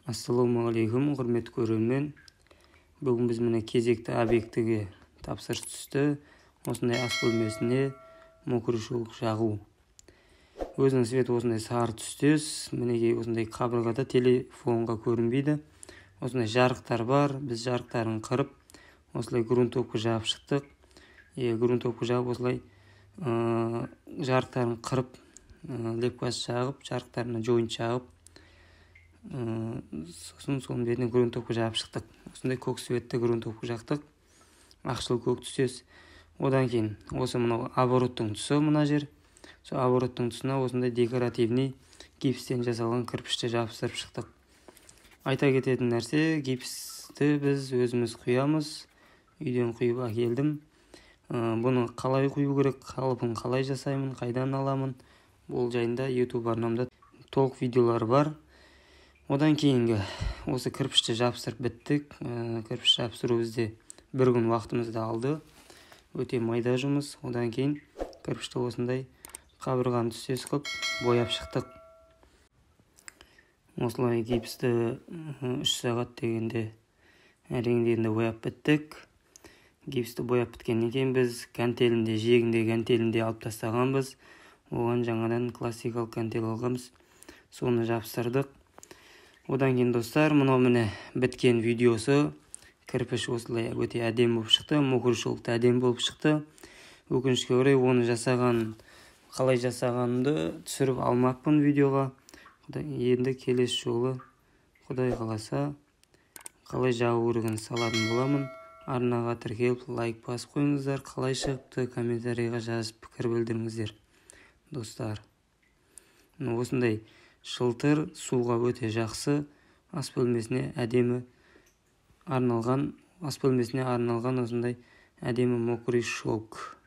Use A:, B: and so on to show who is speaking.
A: Ассалаумағалейкум, құрметті көрермен. Бүгін біз міне кезекті объектіге тапсырыс түсті. Осындай ас бөлмесіне мокрышолк жағу. Өзінің светі осындай сары түстес. Мінекей осындай қабырғада телефонға көрінбейді. Осындай жарықтар бар. Біз жарықтарын қырып, осылай грунтовка жағып шықтық. Грунтовка жағып осылай жарықтарын қырып, лепкасы жағып, жарықтарына жойынт жағып, сосын соның бетіне грунтовка жағып шықтық. Осындай көк светті грунтовка жақтық. Ақшыл көк түстес. Одан кейін осы мынау обороттың тұсы, мына жер. Сол обороттың тұсына осындай декоративный гипстен жасалған кірпішті жабыстырып шықтық. Айта кететін нәрсе, гипсті біз өзіміз құямыз. Үйден құйып әкелдім. Бұны қалай құю керек, қалыпын қалай жасаймын, қайдан аламын, бұл жайында YouTube арнамда толық видеолар бар. Одан кейінгі осы кірпішті жабыстырып біттік. Кірпіш жабыстыру бізде бір күн уақытымызды алды. Өте майда жұмыс. Одан кейін кірпішті осындай қабырғаны түстес қылып бояп шықтық. Осылай гипсті 3 сағат дегенде бояп біттік. Гипсті бояп біткеннен кейін біз жиегінде гантелінде алып тастағанбыз. Оған жаңадан классикалық гантел алғанбыз. Соны жабыстырдық. Одан кейін достар, мынау міне біткен видеосы. Кірпіш осылай өте әдем болып шықты. Мокрышолкта әдем болып шықты. Өкінішке орай оны қалай жасағанымды түсіріп алмаппын видеоға. Енді келесі жолы Құдай қаласа қалай жағу керегін салатын боламын. Арнаға тіркеліп лайк басып қойыңыздар. Қалай шығыпты, комментарийға жазып пікір білдіріңіздер. Достар, осындай шылтыр суға өте жақсы. Ас бөлмесіне арналған осындай әдемі мокрышолк.